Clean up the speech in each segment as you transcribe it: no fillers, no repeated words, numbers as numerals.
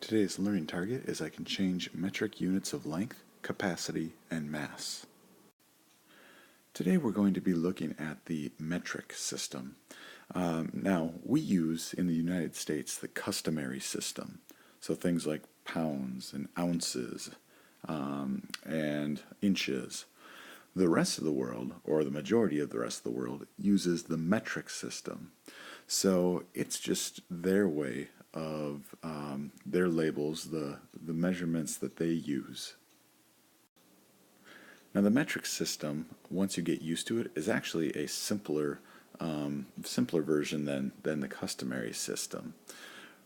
Today's learning target is I can change metric units of length, capacity, and mass. Today we're going to be looking at the metric system. Now, we use in the United States the customary system. So things like pounds and ounces and inches. The rest of the world, or the majority of the rest of the world, uses the metric system. So it's just their way of their labels, the measurements that they use. Now the metric system, once you get used to it, is actually a simpler version than the customary system.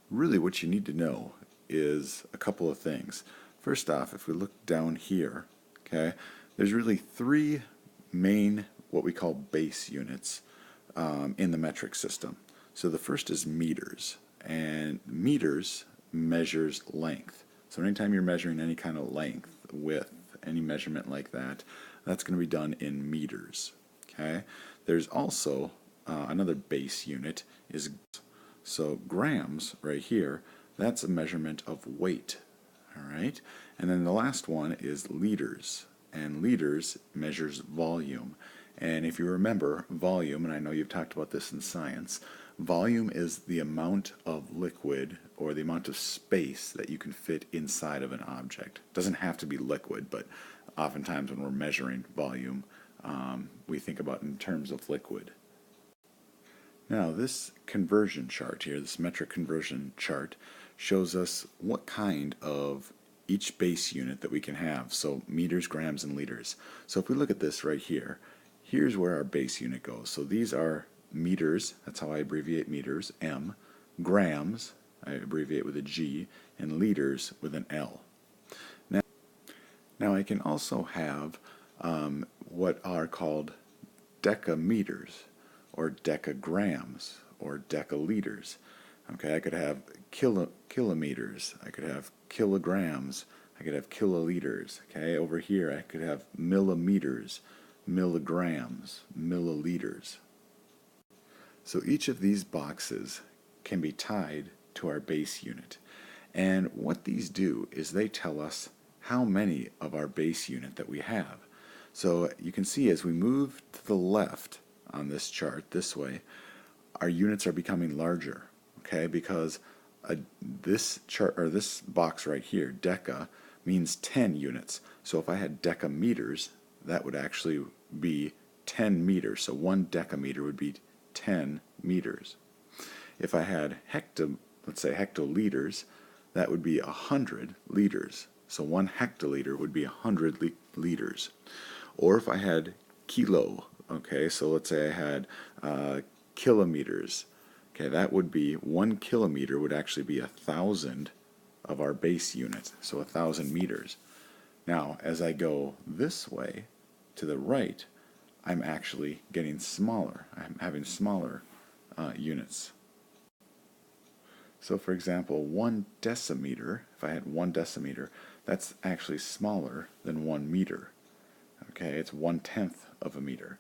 Really what you need to know is a couple of things. First off, if we look down here, okay, there's really three main what we call base units in the metric system. So the first is meters, and meters measures length. So anytime you're measuring any kind of length, width, any measurement like that, that's going to be done in meters. Okay. There's also another base unit is so grams right here. That's a measurement of weight. All right. And then the last one is liters, and liters measures volume. And if you remember volume, and I know you've talked about this in science, volume is the amount of liquid or the amount of space that you can fit inside of an object. It doesn't have to be liquid, but oftentimes when we're measuring volume, we think about it in terms of liquid. Now this conversion chart here, this metric conversion chart, shows us what kind of each base unit that we can have. So meters, grams, and liters. So if we look at this right here, here's where our base unit goes. So these are meters, that's how I abbreviate meters, M, grams, I abbreviate with a G, and liters with an L. Now I can also have what are called decameters, or decagrams, or decaliters. Okay, I could have kilometers, I could have kilograms, I could have kiloliters. Okay, over here I could have millimeters, milligrams, milliliters. So each of these boxes can be tied to our base unit. And what these do is they tell us how many of our base unit that we have. So you can see as we move to the left on this chart this way, our units are becoming larger, okay, because this chart, or this box right here, deca, means 10 units. So if I had decameters, that would actually be 10 meters. So 1 decameter would be 10 meters. If I had let's say hectoliters, that would be 100 liters. So 1 hectoliter would be 100 liters. Or if I had kilo, okay, so let's say I had kilometers, okay, that would be 1 kilometer would actually be 1,000 of our base unit, so 1,000 meters. Now, as I go this way to the right, I'm actually getting smaller. I'm having smaller units. So for example, 1 decimeter, if I had 1 decimeter, that's actually smaller than 1 meter. Okay, it's 1/10 of a meter.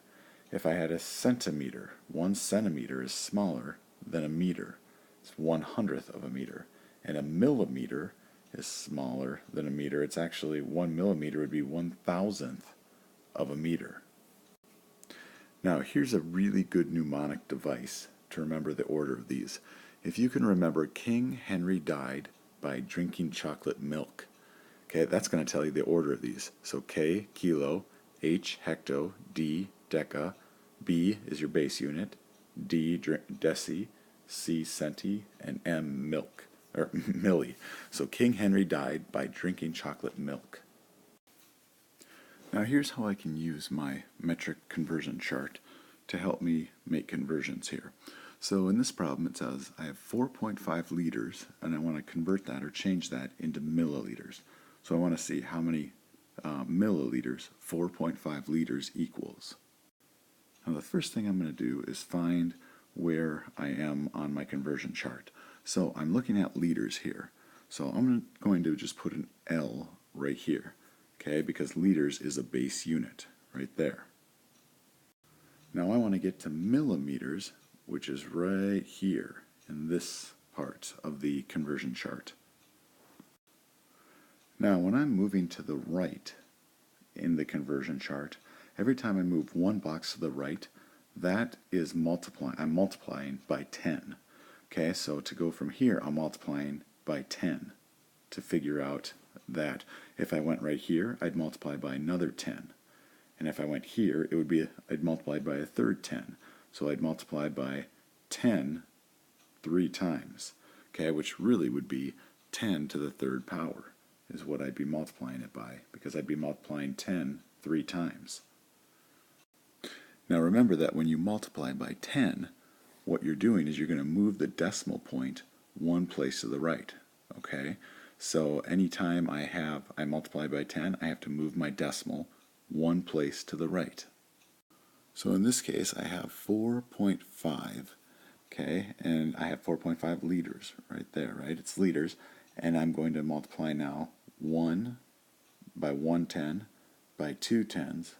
If I had a centimeter, 1 centimeter is smaller than a meter. It's 1/100th of a meter. And a millimeter is smaller than a meter. It's actually 1 millimeter would be 1,000th of a meter. Now here's a really good mnemonic device to remember the order of these. If you can remember King Henry died by drinking chocolate milk, okay, that's going to tell you the order of these. So K, kilo, H, hecto, D, deca, B is your base unit, D, deci, C, centi, and M, milk, or milli. So King Henry died by drinking chocolate milk. Now here's how I can use my metric conversion chart to help me make conversions here. So in this problem it says I have 4.5 liters and I want to convert that or change that into milliliters. So I want to see how many milliliters 4.5 liters equals. Now the first thing I'm going to do is find where I am on my conversion chart. So I'm looking at liters here. So I'm going to just put an L right here. Okay, because liters is a base unit right there. Now I want to get to millimeters, which is right here in this part of the conversion chart. Now, when I'm moving to the right in the conversion chart, every time I move one box to the right, that is multiplying. I'm multiplying by 10. Okay, so to go from here, I'm multiplying by 10 to figure out that if I went right here, I'd multiply by another 10. And if I went here, it would be, I'd multiply by a third 10. So I'd multiply by 10 3 times, okay, which really would be 10 to the third power is what I'd be multiplying it by, because I'd be multiplying 10 3 times. Now remember that when you multiply by 10, what you're doing is you're going to move the decimal point one place to the right, okay? So anytime I multiply by 10, I have to move my decimal one place to the right. So in this case, I have 4.5, okay, and I have 4.5 liters right there, right? It's liters, and I'm going to multiply now 1 by 1 10, by 2 tens,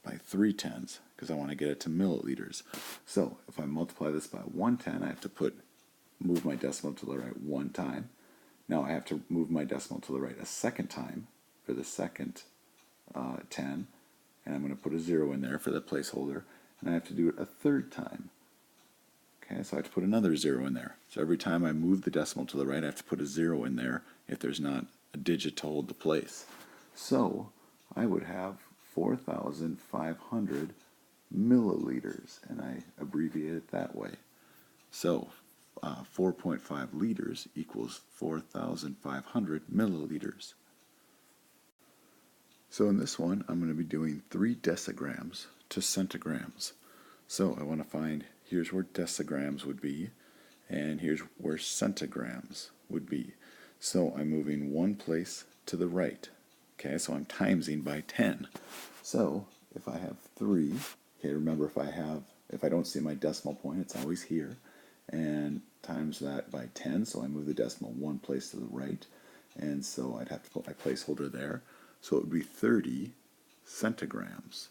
by 3 tens, because I want to get it to milliliters. So if I multiply this by 1 10, I have to move my decimal to the right one time. Now I have to move my decimal to the right a second time for the second 10, and I'm going to put a 0 in there for the placeholder, and I have to do it a third time. Okay, so I have to put another 0 in there. So every time I move the decimal to the right, I have to put a 0 in there if there's not a digit to hold the place. So I would have 4,500 milliliters, and I abbreviate it that way. So 4.5 liters equals 4,500 milliliters. So in this one, I'm going to be doing 3 decigrams to centigrams. So I want to find, here's where decigrams would be, and here's where centigrams would be. So I'm moving one place to the right. Okay, so I'm timesing by 10. So if I have 3, okay, remember if I don't see my decimal point, it's always here, and times that by 10, so I move the decimal one place to the right, and so I'd have to put my placeholder there. So it would be 30 centigrams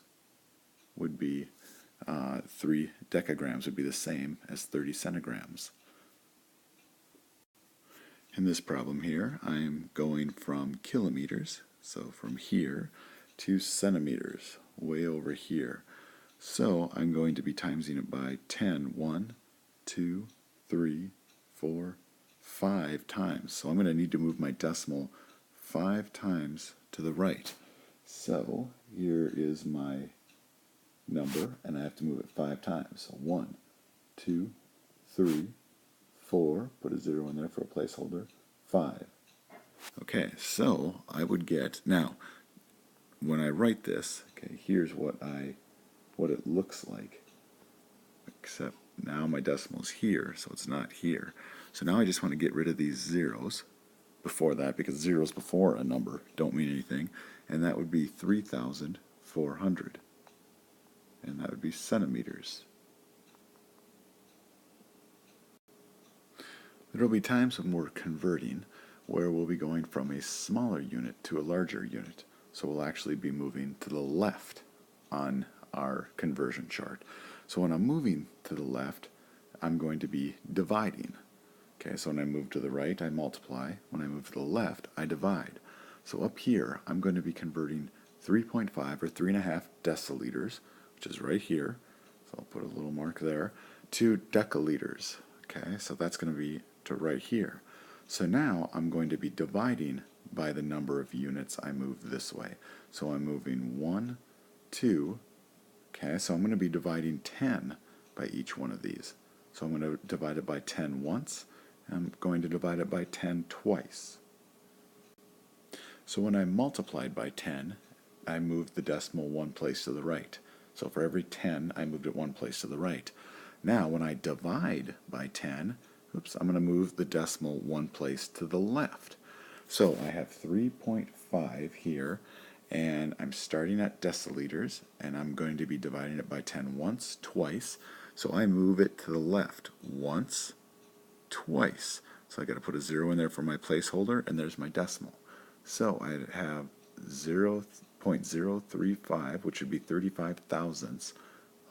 would be 3 decagrams would be the same as 30 centigrams. In this problem here, I'm going from kilometers, so from here, to centimeters, way over here. So I'm going to be timesing it by 10, 1, 2, 3, 4, 5 times. So I'm going to need to move my decimal 5 times to the right. So here is my number, and I have to move it 5 times. So 1, 2, 3, 4, put a 0 in there for a placeholder, 5. Okay, so I would get, now, when I write this, okay, here's what it looks like, except now my decimal's here, so it's not here. So now I just want to get rid of these zeros before that, because zeros before a number don't mean anything, and that would be 3,400, and that would be centimeters. There will be times when we're converting where we'll be going from a smaller unit to a larger unit, so we'll actually be moving to the left on our conversion chart. So when I'm moving to the left, I'm going to be dividing. Okay, so when I move to the right, I multiply. When I move to the left, I divide. So up here, I'm going to be converting 3.5 or 3.5 deciliters, which is right here, so I'll put a little mark there, to decaliters. Okay, so that's going to be to right here. So now I'm going to be dividing by the number of units I move this way. So I'm moving 1, 2, okay, so I'm going to be dividing 10 by each one of these. So I'm going to divide it by 10 once, and I'm going to divide it by 10 twice. So when I multiplied by 10, I moved the decimal one place to the right. So for every 10, I moved it one place to the right. Now when I divide by 10, I'm going to move the decimal one place to the left. So I have 3.5 here, and I'm starting at deciliters, and I'm going to be dividing it by 10 once, twice. So I move it to the left once, twice. So I got to put a 0 in there for my placeholder, and there's my decimal. So I have 0.035, which would be 35 thousandths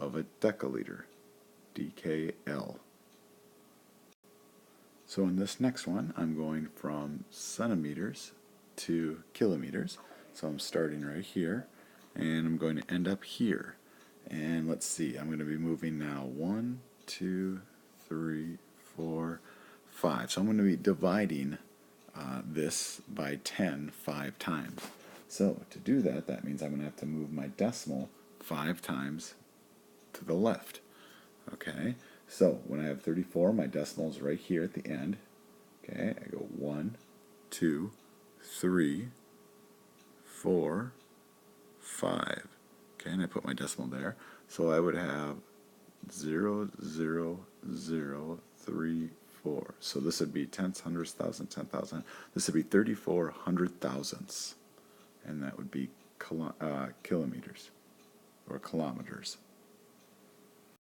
of a deciliter, DKL. So in this next one, I'm going from centimeters to kilometers. So I'm starting right here, and I'm going to end up here. And let's see, I'm going to be moving now 1, 2, 3, 4, 5. So I'm going to be dividing this by 10 5 times. So to do that, that means I'm going to have to move my decimal 5 times to the left. Okay, so when I have 34, my decimal is right here at the end. Okay, I go 1, 2, 3, 4, 5. Okay, and I put my decimal there. So I would have 0, 0, 0, 3, 4. So this would be tenths, hundredths, thousandths, 10,000. This would be 34 hundred thousandths. And that would be kilometers or kilometers.